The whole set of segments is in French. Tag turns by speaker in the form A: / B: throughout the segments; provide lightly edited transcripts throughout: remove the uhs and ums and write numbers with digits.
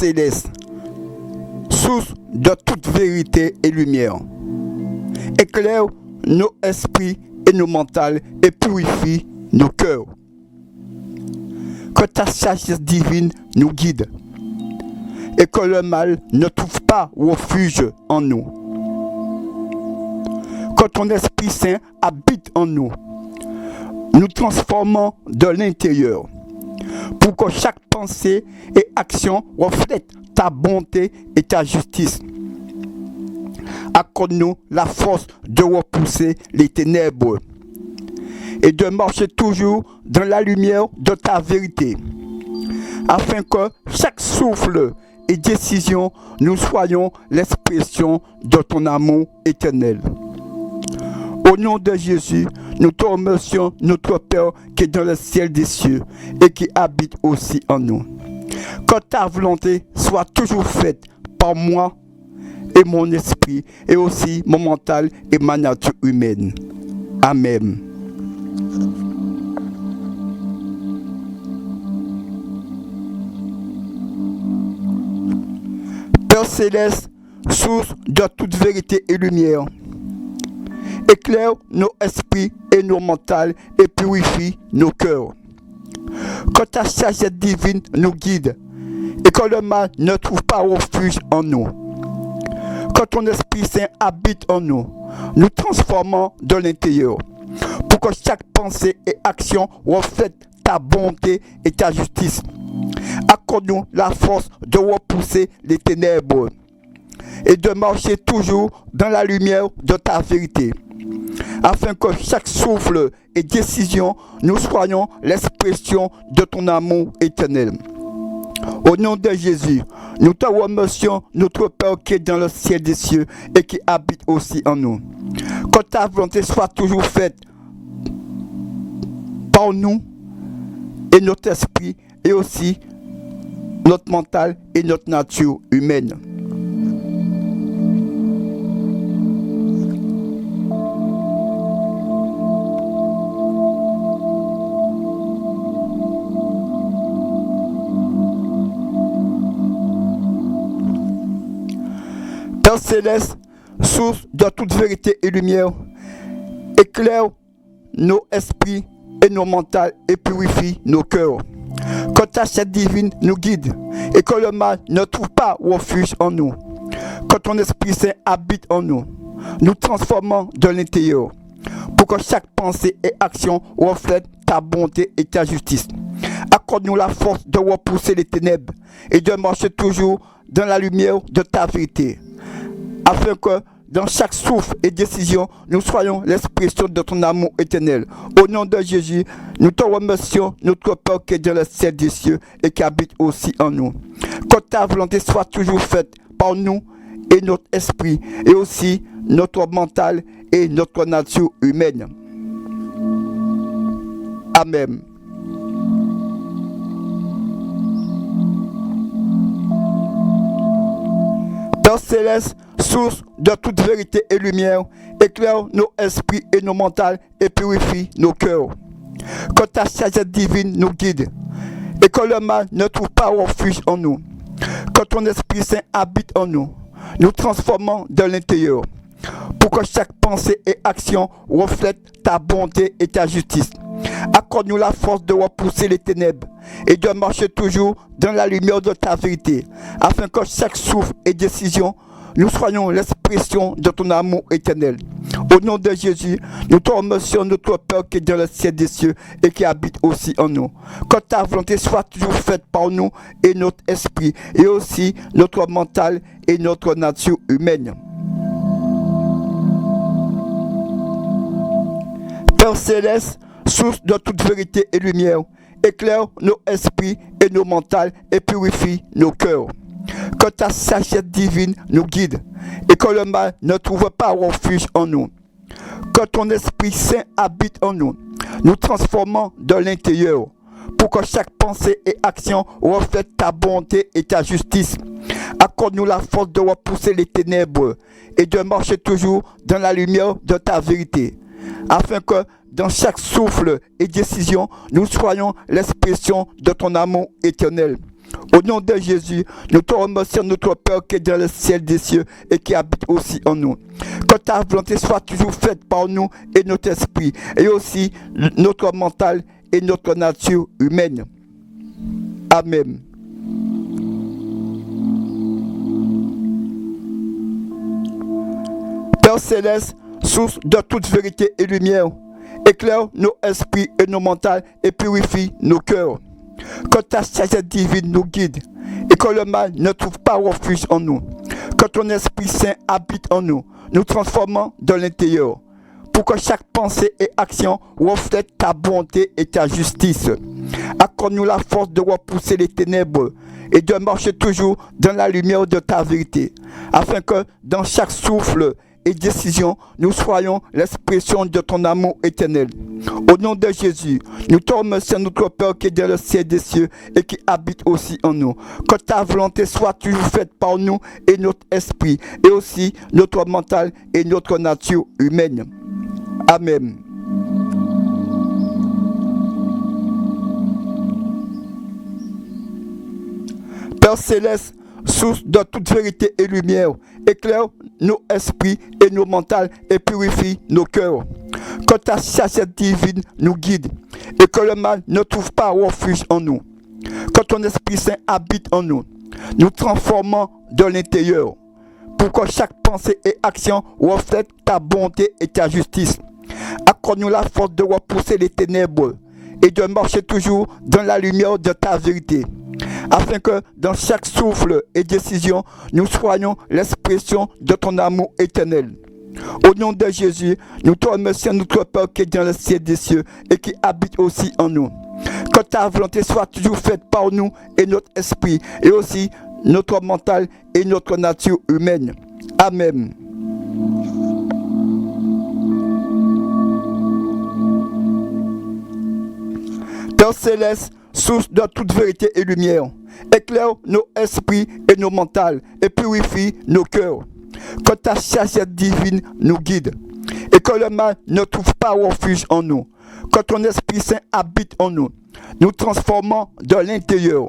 A: céleste, source de toute vérité et lumière, éclaire nos esprits et nos mentales et purifie nos cœurs. Que ta sagesse divine nous guide et que le mal ne trouve pas refuge en nous. Que ton Esprit Saint habite en nous, nous transformant de l'intérieur, pour que chaque pensée et action reflète ta bonté et ta justice. Accorde-nous la force de repousser les ténèbres et de marcher toujours dans la lumière de ta vérité, afin que chaque souffle et décision, nous soyons l'expression de ton amour éternel. Au nom de Jésus, nous te remercions, notre Père qui est dans le ciel des cieux et qui habite aussi en nous. Que ta volonté soit toujours faite par moi et mon esprit, et aussi mon mental et ma nature humaine. Amen. Père céleste, source de toute vérité et lumière, éclaire nos esprits et nos mentales et purifie nos cœurs. Que ta sagesse divine nous guide et que le mal ne trouve pas refuge en nous. Que ton Esprit Saint habite en nous, nous transformant de l'intérieur, pour que chaque pensée et action reflète ta bonté et ta justice. Accorde-nous la force de repousser les ténèbres et de marcher toujours dans la lumière de ta vérité, afin que chaque souffle et décision, nous soyons l'expression de ton amour éternel. Au nom de Jésus, nous te remercions, notre Père qui est dans le ciel des cieux et qui habite aussi en nous. Que ta volonté soit toujours faite par nous et notre esprit et aussi notre mental et notre nature humaine. Père céleste, source de toute vérité et lumière, éclaire nos esprits et nos mentales et purifie nos cœurs. Que ta sagesse divine nous guide et que le mal ne trouve pas refuge en nous. Que ton Esprit Saint habite en nous, nous transformant de l'intérieur, pour que chaque pensée et action reflète ta bonté et ta justice. Accorde-nous la force de repousser les ténèbres et de marcher toujours dans la lumière de ta vérité, afin que dans chaque souffle et décision, nous soyons l'expression de ton amour éternel. Au nom de Jésus, nous te remercions, notre Père qui est dans le ciel des cieux et qui habite aussi en nous. Que ta volonté soit toujours faite par nous et notre esprit, et aussi notre mental et notre nature humaine. Amen. Père céleste, source de toute vérité et lumière, éclaire nos esprits et nos mentales et purifie nos cœurs. Que ta sagesse divine nous guide et que le mal ne trouve pas refuge en nous. Que ton Esprit Saint habite en nous, nous transformant de l'intérieur, pour que chaque pensée et action reflète ta bonté et ta justice. Accorde-nous la force de repousser les ténèbres et de marcher toujours dans la lumière de ta vérité, afin que chaque souffle et décision, nous soyons l'expression de ton amour éternel. Au nom de Jésus, nous te remercions, notre Père qui est dans le ciel des cieux et qui habite aussi en nous. Que ta volonté soit toujours faite par nous et notre esprit, et aussi notre mental et notre nature humaine. Père céleste, source de toute vérité et lumière, éclaire nos esprits et nos mentales et purifie nos cœurs. Que ta sagesse divine nous guide et que le mal ne trouve pas refuge en nous. Que ton Esprit Saint habite en nous, nous transformant de l'intérieur, pour que chaque pensée et action reflète ta bonté et ta justice. Accorde-nous la force de repousser les ténèbres et de marcher toujours dans la lumière de ta vérité, afin que dans chaque souffle et décision, nous soyons l'expression de ton amour éternel. Au nom de Jésus, nous te remercions notre Père qui est dans le ciel des cieux et qui habite aussi en nous. Que ta volonté soit toujours faite par nous et notre esprit, et aussi notre mental et notre nature humaine. Amen. Père céleste, source de toute vérité et lumière, éclaire nos esprits et nos mentales et purifie nos cœurs. Que ta sagesse divine nous guide et que le mal ne trouve pas refuge en nous. Que ton Esprit Saint habite en nous, nous transformant de l'intérieur, pour que chaque pensée et action reflète ta bonté et ta justice. Accorde-nous la force de repousser les ténèbres et de marcher toujours dans la lumière de ta vérité, afin que dans chaque souffle et décision, nous soyons l'expression de ton amour éternel. Au nom de Jésus, nous te remercions notre Père qui est dans le ciel des cieux et qui habite aussi en nous. Que ta volonté soit toujours faite par nous et notre esprit, et aussi notre mental et notre nature humaine. Amen. Père céleste, source de toute vérité et lumière, éclaire nos esprits et nos mentales et purifie nos cœurs. Que ta sagesse divine nous guide et que le mal ne trouve pas refuge en nous. Que ton Esprit Saint habite en nous, nous transformant de l'intérieur, pour que chaque pensée et action reflète ta bonté et ta justice. Accorde-nous la force de repousser les ténèbres et de marcher toujours dans la lumière de ta vérité, afin que dans chaque souffle et décision, nous soyons l'expression de ton amour éternel. Au nom de Jésus, nous te remercions notre Père qui est dans le ciel des cieux et qui habite aussi en nous. Que ta volonté soit toujours faite par nous et notre esprit, et aussi notre mental et notre nature humaine. Amen. Père céleste, source de toute vérité et lumière, éclaire nos esprits et nos mentales et purifie nos cœurs. Que ta sagesse divine nous guide et que le mal ne trouve pas refuge en nous. Que ton Esprit Saint habite en nous, nous transformant de l'intérieur,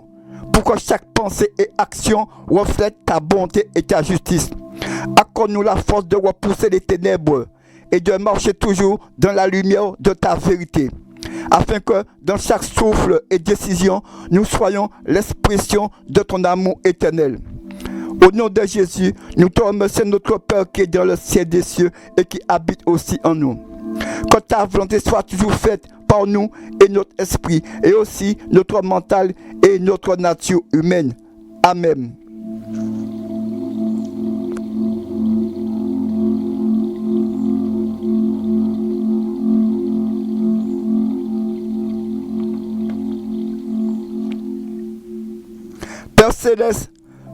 A: pour que chaque pensée et action reflète ta bonté et ta justice. Accorde-nous la force de repousser les ténèbres et de marcher toujours dans la lumière de ta vérité, afin que dans chaque souffle et décision, nous soyons l'expression de ton amour éternel. Au nom de Jésus, nous te remercions notre Père qui est dans le ciel des cieux et qui habite aussi en nous. Que ta volonté soit toujours faite par nous et notre esprit, et aussi notre mental et notre nature humaine. Amen. Père céleste,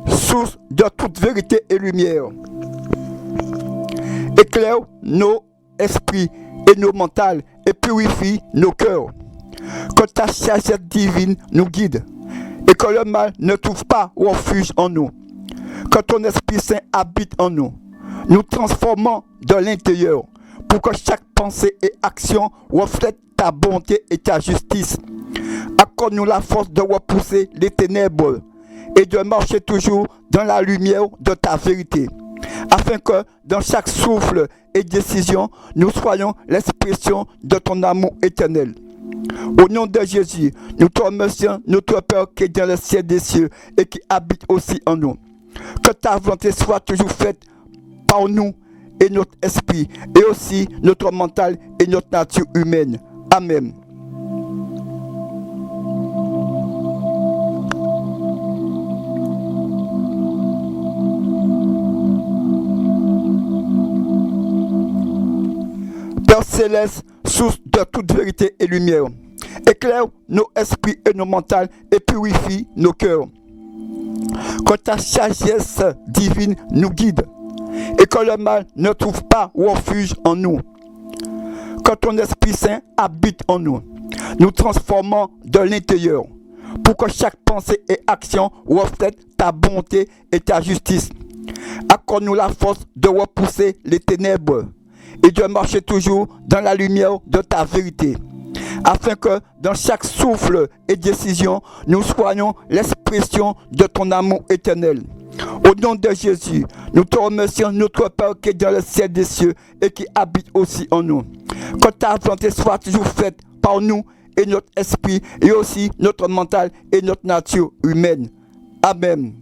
A: source de toute vérité et lumière, éclaire nos esprits et nos mentales et purifie nos cœurs. Que ta sagesse divine nous guide et que le mal ne trouve pas refuge en nous. Que ton Esprit Saint habite en nous, nous transformant de l'intérieur, pour que chaque pensée et action reflète ta bonté et ta justice. Accorde-nous la force de repousser les ténèbres et de marcher toujours dans la lumière de ta vérité, afin que dans chaque souffle et décision, nous soyons l'expression de ton amour éternel. Au nom de Jésus, nous te remercions notre Père qui est dans le ciel des cieux et qui habite aussi en nous. Que ta volonté soit toujours faite par nous et notre esprit, et aussi notre mental et notre nature humaine. Amen. Père céleste, source de toute vérité et lumière, éclaire nos esprits et nos mentales et purifie nos cœurs. Que ta sagesse divine nous guide et que le mal ne trouve pas refuge en nous. Que ton Esprit Saint habite en nous, nous transformant de l'intérieur, pour que chaque pensée et action reflète ta bonté et ta justice. Accorde-nous la force de repousser les ténèbres et de marcher toujours dans la lumière de ta vérité, afin que dans chaque souffle et décision, nous soyons l'expression de ton amour éternel. Au nom de Jésus, nous te remercions, notre Père qui est dans le ciel des cieux et qui habite aussi en nous. Que ta volonté soit toujours faite par nous et notre esprit et aussi notre mental et notre nature humaine. Amen.